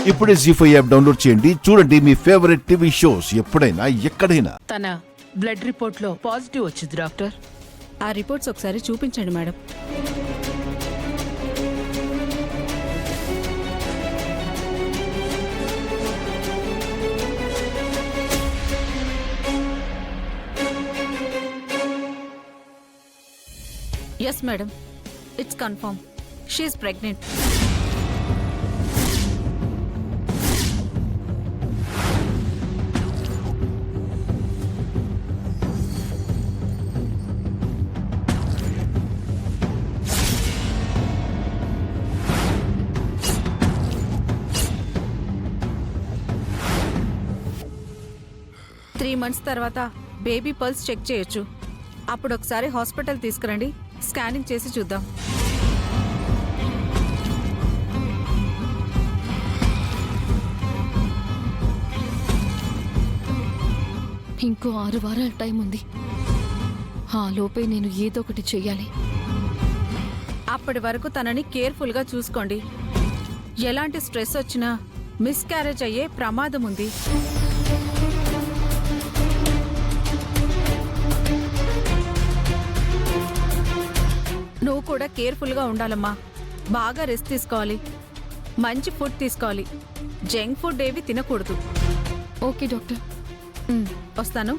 ఇప్పుడే జీ5 app download చేయండి. చూడండి మీ ఫేవరెట్ టీవీ షోస్ ఎప్పుడైనా ఎక్కడైనా. తన బ్లడ్ రిపోర్ట్ లో పాజిటివ్ వచ్చింది డాక్టర్. ఆ రిపోర్ట్స్ ఒకసారి చూపించండి madam. Yes madam, it's confirm. She is pregnant. Three months తర్వాత బేబీ పల్స్ చెక్ చేయొచ్చు. అప్పుడు ఒకసారి హాస్పిటల్ తీసుకురండి, స్కానింగ్ చేసి చూద్దాం. ఇంకో 6 వారాల టైం ఉంది. ఆ లోపే నేను ఏదో ఒకటి చెయ్యాలి. అప్పటి వరకు తనని కేర్ఫుల్గా చూసుకోండి. ఎలాంటి స్ట్రెస్ వచ్చినా మిస్క్యారేజ్ అయ్యే ప్రమాదం ఉంది. నువ్వు కూడా కేర్ఫుల్గా ఉండాలమ్మా. బాగా రెస్ట్ తీసుకోవాలి, మంచి ఫుడ్ తీసుకోవాలి, జంక్ ఫుడ్ ఏవి తినకూడదు. Okay doctor. వస్తాను.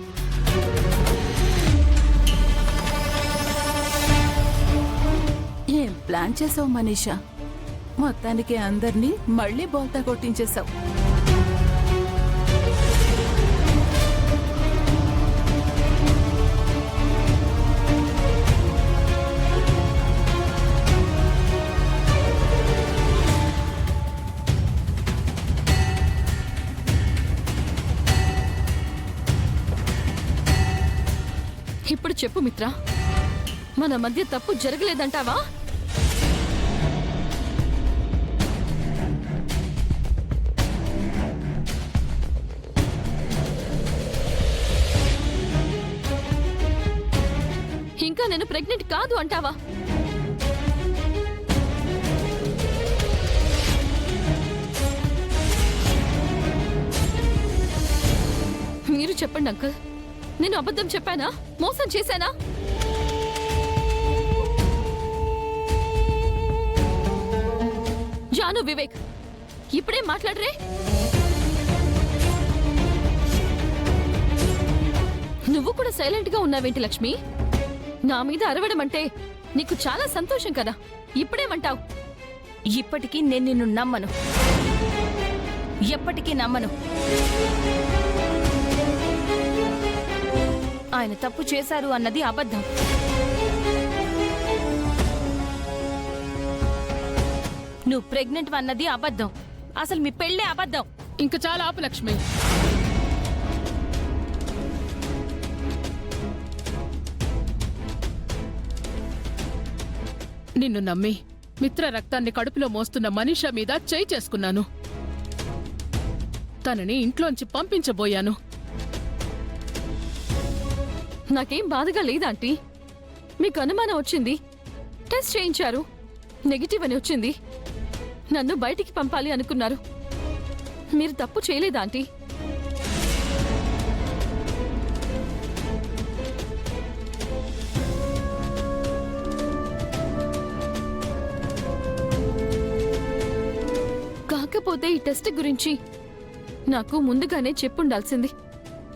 ఏం ప్లాన్ చేసావు మనీషా? మొత్తానికి అందరినీ మళ్ళీ బోల్తా కొట్టించేశావు. ఇప్పుడు చెప్పు మిత్ర, మన మధ్య తప్పు జరగలేదంటావా? ఇంకా నేను ప్రెగ్నెంట్ కాదు అంటావా? మీరు చెప్పండి అంకుల్, నేను అబద్ధం చెప్పానా? మోసం చేశానా? జాను, వివేక్, ఇప్పుడే మాట్లాడరే. నువ్వు కూడా సైలెంట్ గా ఉన్నావేంటి లక్ష్మి? నా మీద అరవడం అంటే నీకు చాలా సంతోషం కదా, ఇప్పుడేమంటావు? ఇప్పటికీ నేను నిన్ను నమ్మను, ఎప్పటికీ నమ్మను. ఆయన తప్పు చేశారు అన్నది అబద్ధం. నువ్వు ప్రెగ్నెంట్ అన్నది అబద్ధం. అసలు మీ పెళ్ళే అబద్ధం. ఇంకా చాలా ఆపు లక్ష్మి. నిన్ను నమ్మి మిత్ర రక్తాన్ని కడుపులో మోస్తున్న మనీషా మీద చేయి చేసుకున్నాను. తనని ఇంట్లోంచి పంపించబోయాను. నాకేం బాధగా లేదాంటీ. మీకు అనుమానం వచ్చింది, టెస్ట్ చేయించారు, నెగిటివ్ అని వచ్చింది. నన్ను బయటికి పంపాలి అనుకున్నారు. మీరు తప్పు చేయలేదా ఆంటీ? కాకపోతే ఈ టెస్ట్ గురించి నాకు ముందుగానే చెప్పుండాల్సింది.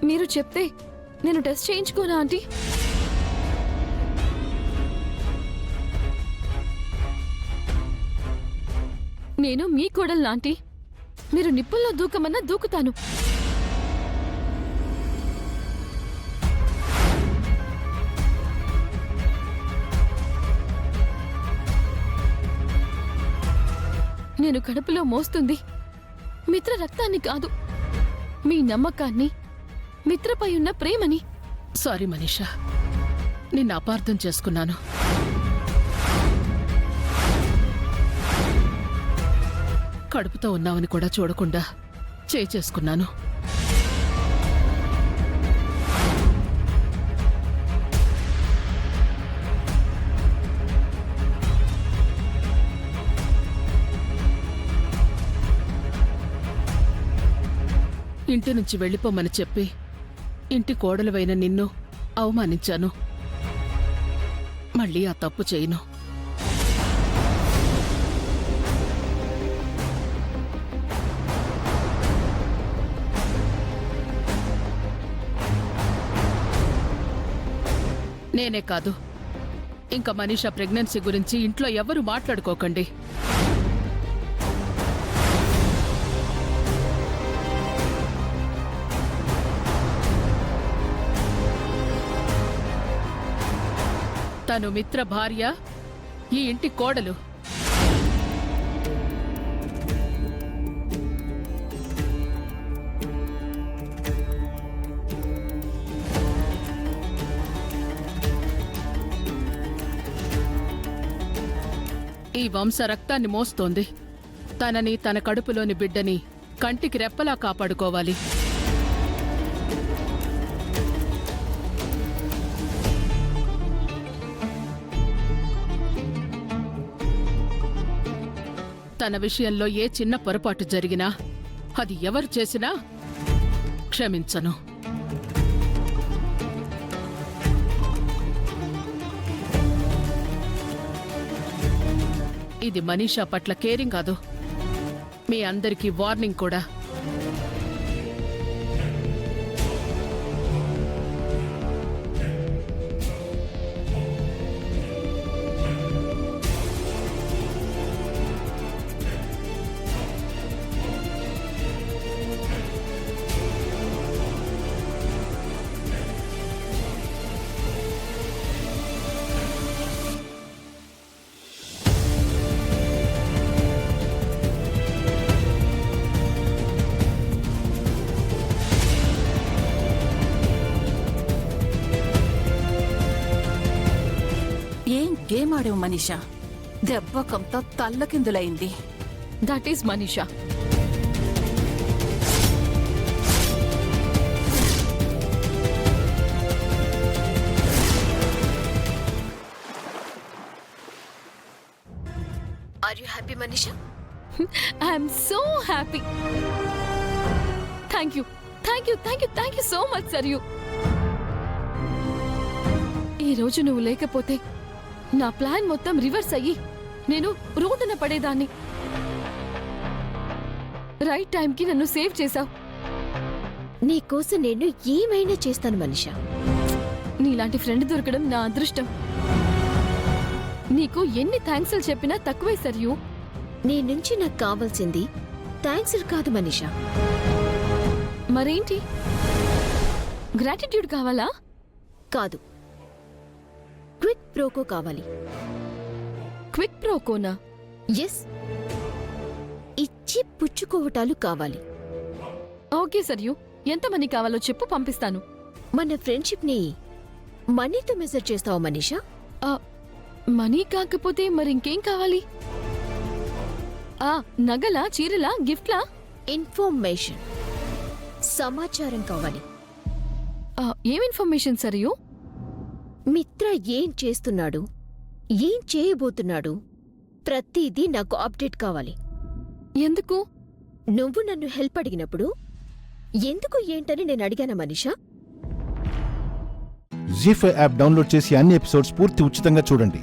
మీరు చెప్తే నేను టెస్ట్ చేయించుకోనా ఆంటీ? నేను మీ కోడలు ఆంటీ. మీరు నిప్పుల్లో దూకమన్నా దూకుతాను. నేను కడుపులో మోస్తుంది మిత్ర రక్తాన్ని కాదు, మీ నమ్మకాన్ని, మిత్రపై ఉన్న ప్రేమని. సారీ మనీషా, నిన్ను అపార్థం చేసుకున్నాను. కడుపుతో ఉన్నావని కూడా చూడకుండా చేయి చేసుకున్నాను. ఇంటి నుంచి వెళ్ళిపోమని చెప్పి ఇంటి కోడలువైన నిన్ను అవమానించాను. మళ్ళీ ఆ తప్పు చేయను. నేనే కాదు, ఇంకా మనీషా ప్రెగ్నెన్సీ గురించి ఇంట్లో ఎవరు మాట్లాడుకోకండి. తను మిత్ర భార్య, ఈ ఇంటి కోడలు. ఈ వంశ రక్తాన్ని మోస్తోంది. తనని, తన కడుపులోని బిడ్డని కంటికి రెప్పలా కాపాడుకోవాలి. తన విషయంలో ఏ చిన్న పొరపాటు జరిగినా, అది ఎవరు చేసినా క్షమించను. ఇది మనీషా పట్ల కేరింగ్ కాదు, మీ అందరికీ వార్నింగ్ కూడా. ఏం గేమ్ ఆడావు మనీషా? దెబ్బకంతా తల్లకిందులైంది. That is Manisha. Are you happy, Manisha? I'm so happy. Thank you, thank you, thank you, thank you so much సరియు. ఈ రోజు నువ్వు లేకపోతే నా ప్లాన్ మొత్తం రివర్స్ అయ్యి నేను రోడ్డున పడేదాన్ని. రైట్ టైంకి నన్ను సేవ్ చేశావు. నీకోసం నేను ఏమైనా చేస్తాను మనిషా. నీలాంటి ఫ్రెండ్ దొరకడం నా అదృష్టం. నీకు ఎన్ని థ్యాంక్స్లు చెప్పినా తక్కువే సరియు. నీ నుంచి నాకు కావాల్సింది థ్యాంక్స్ కాదు మనిషా. మరేంటి? గ్రాటిట్యూడ్ కావాలా? కాదు, క్విక్ ప్రోకో కావాలి. క్విక్ ప్రోకోనా? ఎస్, ఇచ్చి పుచ్చుకోవటాలు కావాలి. ఓకే సరియు, ఎంత మనీ కావాలో చెప్పు, పంపిస్తాను. మన ఫ్రెండ్షిప్ ని మనీతో మెజర్ చేస్తావా మనీషా? మనీ కాకపోతే మరింకేం కావాలి? నగలా, చీరలా, గిఫ్ట్లా? ఇన్ఫర్మేషన్, సమాచారం కావాలి. ఏం ఇన్ఫర్మేషన్ సరియు? మిత్ర ఏం చేస్తున్నాడు, ఏం చేయబోతున్నాడు, ప్రతిదీ నాకు అప్డేట్ కావాలి. ఎందుకు? నువ్వు నన్ను హెల్ప్ అడిగినప్పుడు ఎందుకు ఏంటని నేను అడిగానా మనీషా? జీ5 యాప్ డౌన్లోడ్ చేసి అన్ని ఎపిసోడ్స్ పూర్తి ఉచితంగా చూడండి.